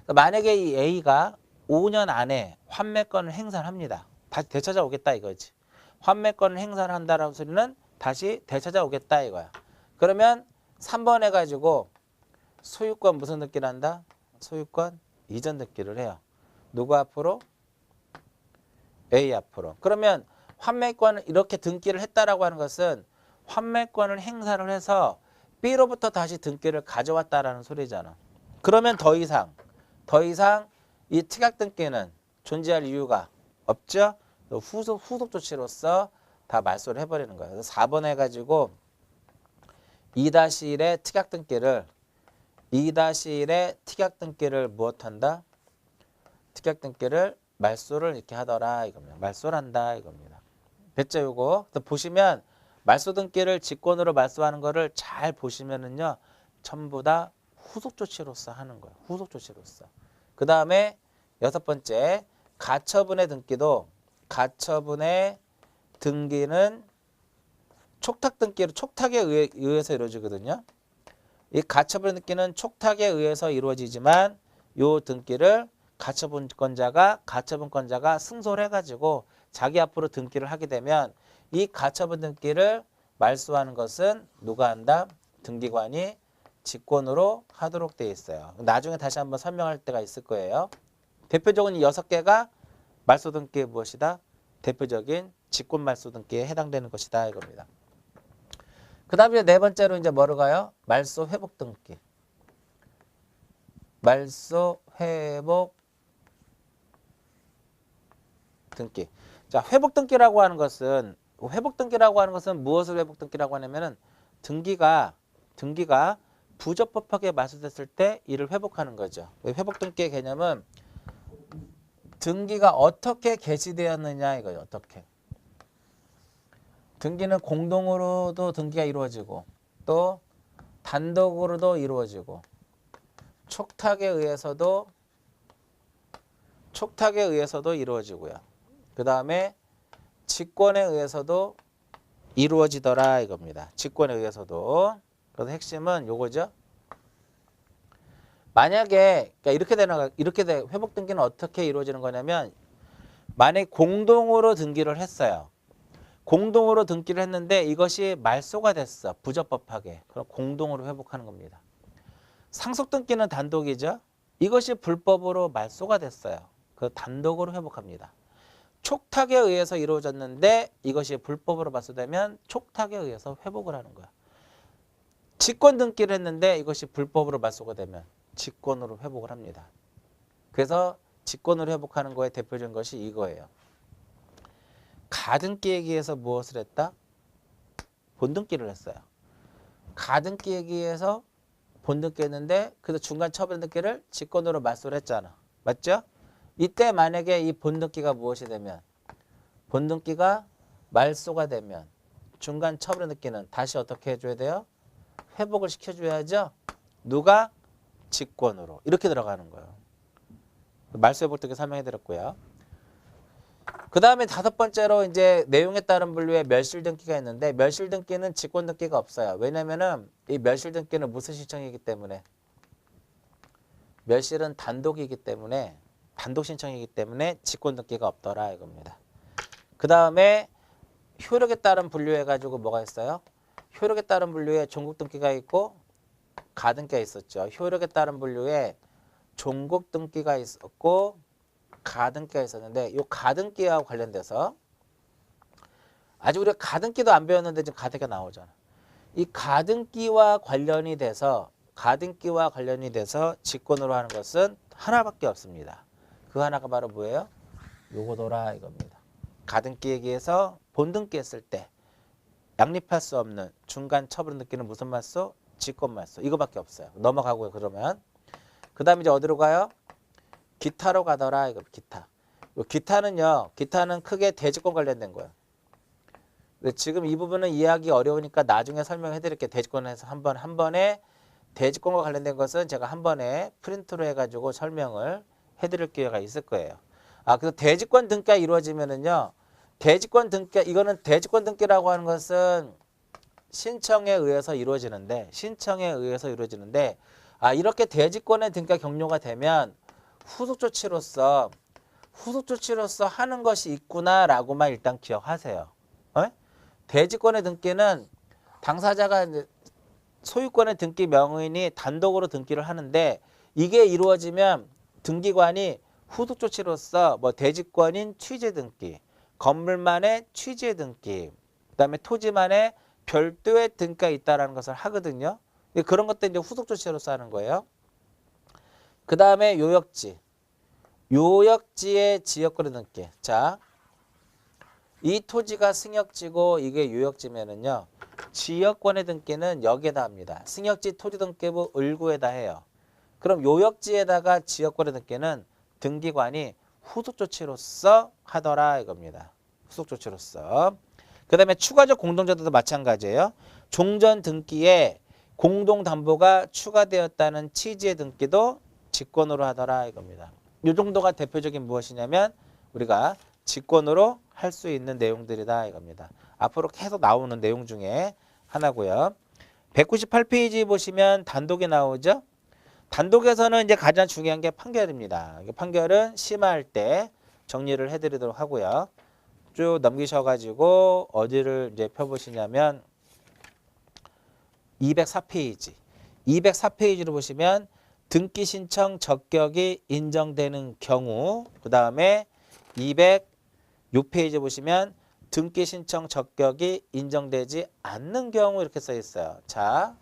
만약에 이 A가 5년 안에 환매권을 행사합니다. 다시 되찾아오겠다 이거지. 환매권을 행사한다라는 소리는 다시 되찾아오겠다 이거야. 그러면 3번 해가지고 소유권 무슨 등기를 한다? 소유권 이전 등기를 해요. 누구 앞으로? A 앞으로. 그러면 환매권을 이렇게 등기를 했다라고 하는 것은 환매권을 행사를 해서 B로부터 다시 등기를 가져왔다라는 소리잖아. 그러면 더 이상 이 특약 등기는 존재할 이유가 없죠. 후속 조치로서 다 말소를 해버리는 거예요. 그래서 4번 해가지고 2-1의 특약 등기를 2-1의 특약 등기를 무엇한다? 특약 등기를 말소를 이렇게 하더라 이겁니다. 말소를 한다 이겁니다. 됐죠 요거? 보시면 말소 등기를 직권으로 말소하는 거를 잘 보시면은요. 전부 다 후속 조치로서 하는 거예요. 후속 조치로서. 그 다음에 6번째 가처분의 등기도 가처분의 등기는 촉탁 등기로 촉탁에 의해서 이루어지거든요. 이 가처분 등기는 촉탁에 의해서 이루어지지만 이 등기를 가처분권자가 승소를 해가지고 자기 앞으로 등기를 하게 되면 이 가처분 등기를 말소하는 것은 누가 한다? 등기관이 직권으로 하도록 되어 있어요. 나중에 다시 한번 설명할 때가 있을 거예요. 대표적인 이 6개가 말소 등기의 무엇이다? 대표적인 직권 말소 등기에 해당되는 것이다 이겁니다. 그 다음에 4번째로 이제 뭐로 가요? 말소 회복 등기. 말소 회복 등기. 자, 회복 등기라고 하는 것은 무엇을 회복 등기라고 하냐면은 등기가 부적법하게 말소됐을 때 이를 회복하는 거죠. 회복 등기의 개념은 등기가 어떻게 개시되었느냐 이거예요. 어떻게. 등기는 공동으로도 등기가 이루어지고 또 단독으로도 이루어지고 촉탁에 의해서도 이루어지고요. 그 다음에 직권에 의해서도 이루어지더라 이겁니다. 직권에 의해서도. 그래서 핵심은 요거죠. 만약에 그러니까 이렇게 회복 등기는 어떻게 이루어지는 거냐면 만약에 공동으로 등기를 했어요. 공동으로 등기를 했는데 이것이 말소가 됐어. 부적법하게. 그럼 공동으로 회복하는 겁니다. 상속 등기는 단독이죠. 이것이 불법으로 말소가 됐어요. 그 단독으로 회복합니다. 촉탁에 의해서 이루어졌는데 이것이 불법으로 말소되면 촉탁에 의해서 회복을 하는 거야. 직권 등기를 했는데 이것이 불법으로 말소가 되면 직권으로 회복을 합니다. 그래서 직권으로 회복하는 거에 대표적인 것이 이거예요. 가등기에 의해서 무엇을 했다? 본등기를 했어요. 가등기에 의해서 본등기 했는데 그래서 중간 처분 등기를 직권으로 말소를 했잖아. 맞죠? 이때 만약에 이 본등기가 무엇이 되면 본등기가 말소가 되면 중간 처분 등기는 다시 어떻게 해줘야 돼요? 회복을 시켜줘야죠. 누가? 직권으로. 이렇게 들어가는 거예요. 말소 회복 등기 설명해 드렸고요. 그 다음에 5번째로 이제 내용에 따른 분류의 멸실 등기가 있는데 멸실 등기는 직권 등기가 없어요. 왜냐면은 이 멸실 등기는 무슨 신청이기 때문에 멸실은 단독이기 때문에 단독 신청이기 때문에 직권 등기가 없더라 이겁니다. 그 다음에 효력에 따른 분류해 가지고 뭐가 있어요? 효력에 따른 분류에 종국 등기가 있고 가등기가 있었죠. 효력에 따른 분류에 종국 등기가 있었고 가등기가 있었는데 이 가등기와 관련돼서 아직 우리가 가등기도 안 배웠는데 지금 가등기가 나오잖아. 이 가등기와 관련이 돼서 직권으로 하는 것은 하나밖에 없습니다. 그 하나가 바로 뭐예요? 요거더라 이겁니다. 가등기에 의해서 본등기 했을 때 양립할 수 없는 중간 처분 등기는 무슨 말소? 직권 말소. 이거밖에 없어요. 넘어가고요. 그러면 그 다음에 이제 어디로 가요? 기타로 가더라 이거. 기타. 기타는요. 기타는 크게 대지권 관련된 거예요. 근데 지금 이 부분은 이해하기 어려우니까 나중에 설명해 드릴게요. 대지권에서 한 번에 대지권과 관련된 것은 제가 한 번에 프린트로 해가지고 설명을 해드릴 기회가 있을 거예요. 그래서 대지권 등기가 이루어지면은요. 대지권 등기, 이거는 대지권 등기라고 하는 것은 신청에 의해서 이루어지는데, 이렇게 대지권의 등기가 격려가 되면 후속 조치로서 하는 것이 있구나라고만 일단 기억하세요. 대지권의 등기는 당사자가 소유권의 등기 명의인이 단독으로 등기를 하는데 이게 이루어지면 등기관이 후속 조치로서 뭐 대지권인 취재 등기, 건물만의 취재 등기, 그다음에 토지만의 별도의 등기가 있다라는 것을 하거든요. 그런 것들 이제 후속 조치로서 하는 거예요. 그다음에 요역지의 지역권의 등기. 자, 이 토지가 승역지고 이게 요역지면은요. 지역권의 등기는 여기에다 합니다. 승역지 토지등기부 을구에다 해요. 그럼 요역지에다가 지역권의 등기는 등기관이 후속 조치로서 하더라 이겁니다. 후속 조치로서. 그 다음에 추가적 공동정도도 마찬가지예요. 종전 등기에 공동담보가 추가되었다는 취지의 등기도 직권으로 하더라 이겁니다. 이 정도가 대표적인 무엇이냐면 우리가 직권으로 할 수 있는 내용들이다 이겁니다. 앞으로 계속 나오는 내용 중에 하나고요. 198페이지 보시면 단독이 나오죠. 단독에서는 이제 가장 중요한 게 판결입니다. 판결은 심화할 때 정리를 해드리도록 하고요. 쭉 넘기셔가지고 어디를 이제 펴보시냐면 204페이지. 204페이지를 보시면 등기 신청 적격이 인정되는 경우, 그 다음에 206페이지 보시면 등기 신청 적격이 인정되지 않는 경우 이렇게 써 있어요. 자,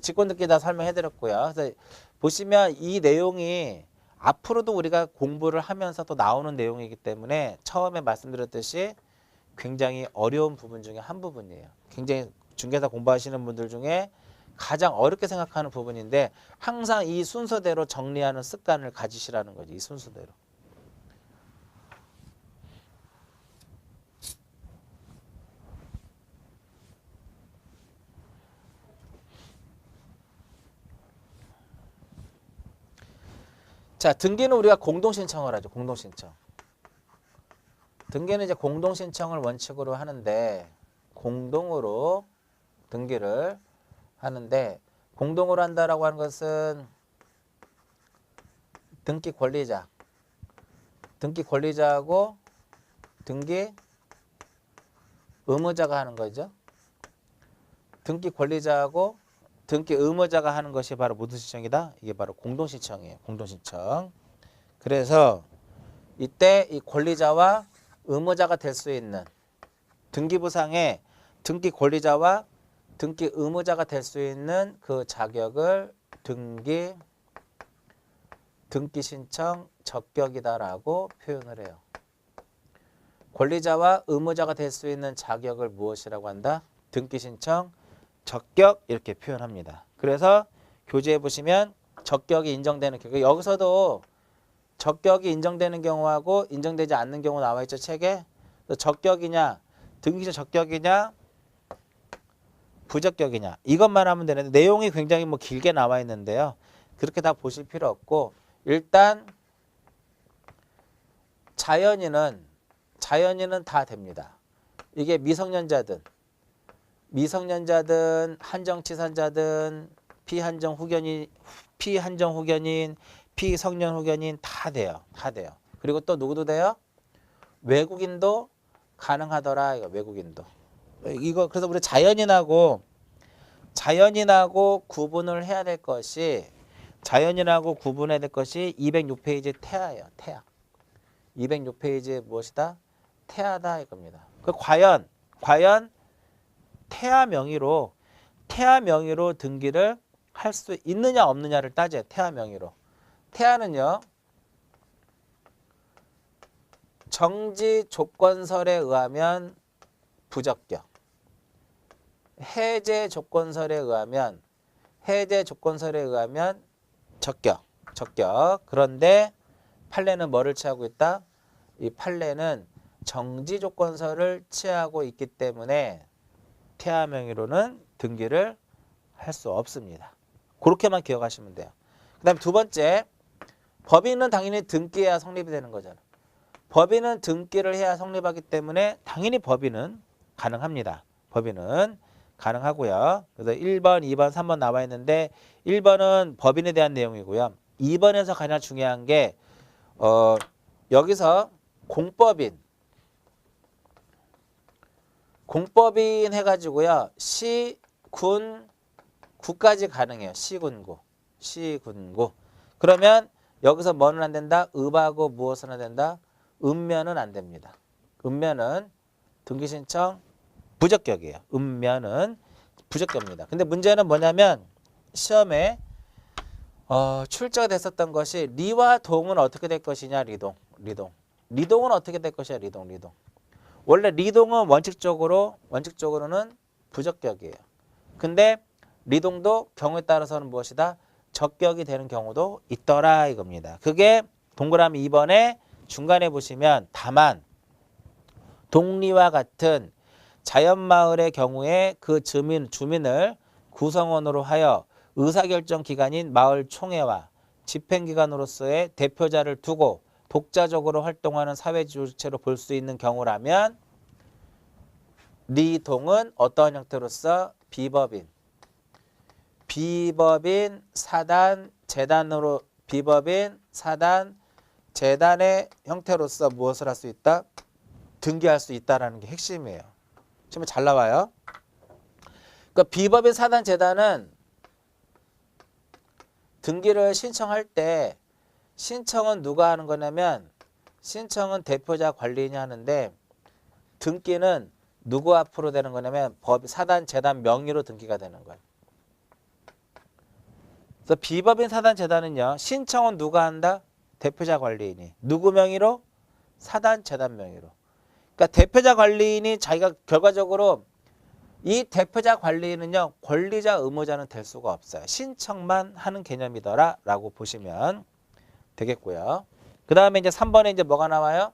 직권 등기 다 설명해 드렸고요. 그래서 보시면 이 내용이 앞으로도 우리가 공부를 하면서 또 나오는 내용이기 때문에 처음에 말씀드렸듯이 굉장히 어려운 부분 중에 한 부분이에요. 굉장히 중개사 공부하시는 분들 중에 가장 어렵게 생각하는 부분인데 항상 이 순서대로 정리하는 습관을 가지시라는 거죠. 이 순서대로. 자, 등기는 우리가 공동신청을 하죠. 공동신청. 등기는 이제 공동신청을 원칙으로 하는데 공동으로 등기를 하는데 공동으로 한다라고 하는 것은 등기 권리자하고 등기 의무자가 하는 거죠. 등기 권리자하고 등기 의무자가 하는 것이 바로 무슨 신청이다? 이게 바로 공동신청이에요. 공동신청. 그래서 이때 이 권리자와 의무자가 될 수 있는 등기부상에 등기 권리자와 등기 의무자가 될 수 있는 그 자격을 등기 신청 적격이다라고 표현을 해요. 권리자와 의무자가 될 수 있는 자격을 무엇이라고 한다? 등기 신청 적격 이렇게 표현합니다. 그래서 교재에 보시면 적격이 인정되는 경우, 여기서도 적격이 인정되는 경우하고 인정되지 않는 경우 나와 있죠. 책에. 적격이냐 등기신 적격이냐 부적격이냐 이것만 하면 되는데 내용이 굉장히 뭐 길게 나와 있는데요. 그렇게 다 보실 필요 없고 일단 자연인은 다 됩니다. 이게 미성년자든 한정치산자든 피한정 후견인, 피성년 후견인 다 돼요. 그리고 또 누구도 돼요? 외국인도 가능하더라. 이거 외국인도. 이거 그래서 우리 자연인하고 구분을 해야 될 것이 206페이지 태아예요. 태아. 206페이지에 무엇이다? 태아다 이겁니다. 그 과연 태아 명의로 등기를 할 수 있느냐 없느냐를 따져요. 태아 명의로. 태아는요. 정지 조건설에 의하면 부적격. 해제 조건설에 의하면 적격. 그런데 판례는 뭐를 취하고 있다? 이 판례는 정지 조건설을 취하고 있기 때문에 태아 명의로는 등기를 할 수 없습니다. 그렇게만 기억하시면 돼요. 그 다음에 두 번째, 법인은 당연히 등기해야 성립이 되는 거잖아. 법인은 등기를 해야 성립하기 때문에 당연히 법인은 가능합니다. 법인은 가능하고요. 그래서 1번, 2번, 3번 나와 있는데 1번은 법인에 대한 내용이고요. 2번에서 가장 중요한 게 여기서 공법인 해가지고요. 시, 군, 구까지 가능해요. 시군구. 그러면 여기서 뭐는 안 된다? 읍하고 무엇은 안 된다? 읍면은 안 됩니다. 읍면은 등기 신청 부적격이에요. 읍면은 부적격입니다. 근데 문제는 뭐냐면 시험에 출제가 됐었던 것이 리와 동은 어떻게 될 것이냐? 리동은 어떻게 될 것이야? 리동. 원래 리동은 원칙적으로는 부적격이에요. 근데 리동도 경우에 따라서는 무엇이다? 적격이 되는 경우도 있더라 이겁니다. 그게 동그라미 2번에 중간에 보시면 다만 동리와 같은 자연마을의 경우에 그 주민을 구성원으로 하여 의사결정 기관인 마을총회와 집행기관으로서의 대표자를 두고 독자적으로 활동하는 사회주체로 볼 수 있는 경우라면 리동은 어떠한 형태로서 비법인 사단 재단의 형태로서 무엇을 할 수 있다? 등기할 수 있다라는 게 핵심이에요. 지금 잘 나와요. 그러니까 비법인 사단 재단은 등기를 신청할 때 신청은 누가 하는 거냐면 신청은 대표자 관리인이 하는데 등기는 누구 앞으로 되는 거냐면 사단 재단 명의로 등기가 되는 거예요. 그래서 비법인 사단 재단은요. 신청은 누가 한다? 대표자 관리인이. 누구 명의로? 사단 재단 명의로. 그러니까 대표자 관리인이 자기가 결과적으로 이 대표자 관리인은요. 권리자 의무자는 될 수가 없어요. 신청만 하는 개념이더라 라고 보시면 되겠고요. 그 다음에 이제 3번에 이제 뭐가 나와요?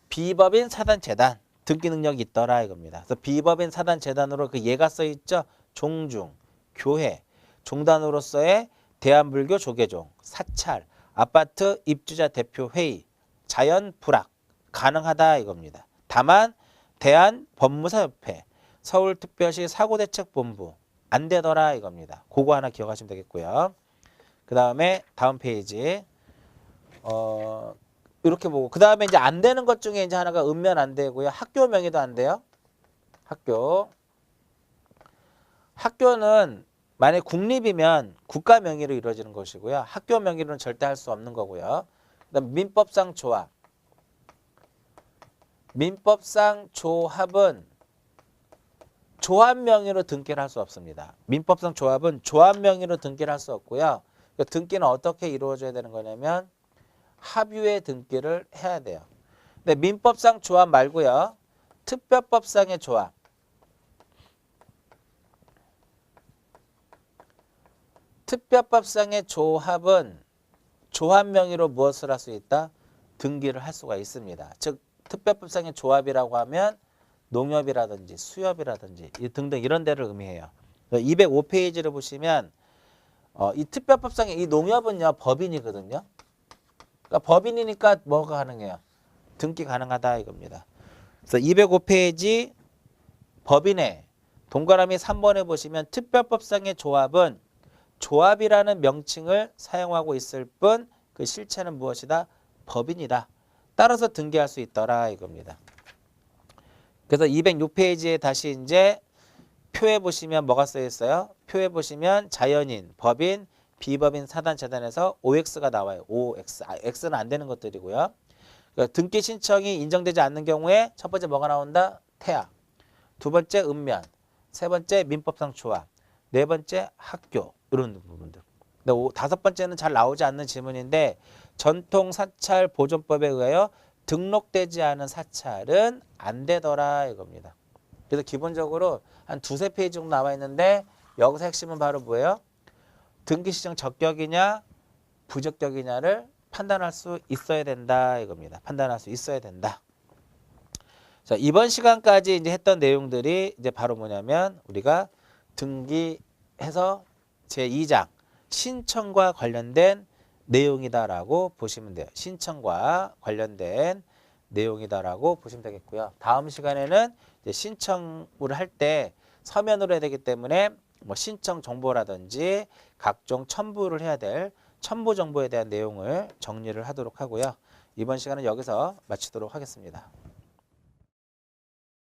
비법인 사단 재단 등기 능력이 있더라 이겁니다. 그래서 비법인 사단 재단으로 그 예가 써 있죠. 종중, 교회, 종단으로서의 대한불교 조계종, 사찰, 아파트 입주자 대표 회의, 자연 불악 가능하다 이겁니다. 다만 대한법무사협회, 서울특별시 사고대책본부 안 되더라 이겁니다. 그거 하나 기억하시면 되겠고요. 그 다음에 다음 페이지 이렇게 보고 그 다음에 이제 안 되는 것 중에 이제 하나가 읍면 안 되고요. 학교 명의도 안 돼요. 학교는 만약 국립이면 국가 명의로 이루어지는 것이고요. 학교 명의로는 절대 할 수 없는 거고요. 그다음 민법상 조합은 조합 명의로 등기를 할 수 없습니다. 민법상 조합은 조합 명의로 등기를 할 수 없고요. 등기는 어떻게 이루어져야 되는 거냐면 합유의 등기를 해야 돼요. 근데 민법상 조합 말고요. 특별법상의 조합. 특별법상의 조합은 조합 명의로 무엇을 할 수 있다? 등기를 할 수가 있습니다. 즉 특별법상의 조합이라고 하면 농협이라든지 수협이라든지 등등 이런 데를 의미해요. 205페이지를 보시면 이 특별법상의 이 농협은요 법인이거든요. 그러니까 법인이니까 뭐가 가능해요? 등기 가능하다 이겁니다. 그래서 205페이지 법인의 동그라미 3번에 보시면 특별법상의 조합은 조합이라는 명칭을 사용하고 있을 뿐 그 실체는 무엇이다? 법인이다. 따라서 등기할 수 있더라 이겁니다. 그래서 206페이지에 다시 이제 표에 보시면 뭐가 써 있어요? 표에 보시면 자연인, 법인, 비법인 사단 재단에서 OX가 나와요. OX. X는 안 되는 것들이고요. 그러니까 등기 신청이 인정되지 않는 경우에 첫 번째 뭐가 나온다? 태아. 두 번째 읍면. 세 번째 민법상 조합. 네 번째 학교. 이런 부분들. 근데 다섯 번째는 잘 나오지 않는 질문인데 전통 사찰 보존법에 의하여 등록되지 않은 사찰은 안 되더라 이겁니다. 그래서 기본적으로 한 두세 페이지 정도 나와 있는데 여기서 핵심은 바로 뭐예요? 등기시정 적격이냐 부적격이냐를 판단할 수 있어야 된다 이겁니다. 판단할 수 있어야 된다. 자, 이번 시간까지 이제 했던 내용들이 이제 바로 뭐냐면 우리가 등기해서 제2장 신청과 관련된 내용이다라고 보시면 돼요. 신청과 관련된 내용이다라고 보시면 되겠고요. 다음 시간에는 이제 신청을 할 때 서면으로 해야 되기 때문에 뭐 신청 정보라든지 각종 첨부를 해야 될 첨부 정보에 대한 내용을 정리를 하도록 하고요. 이번 시간은 여기서 마치도록 하겠습니다.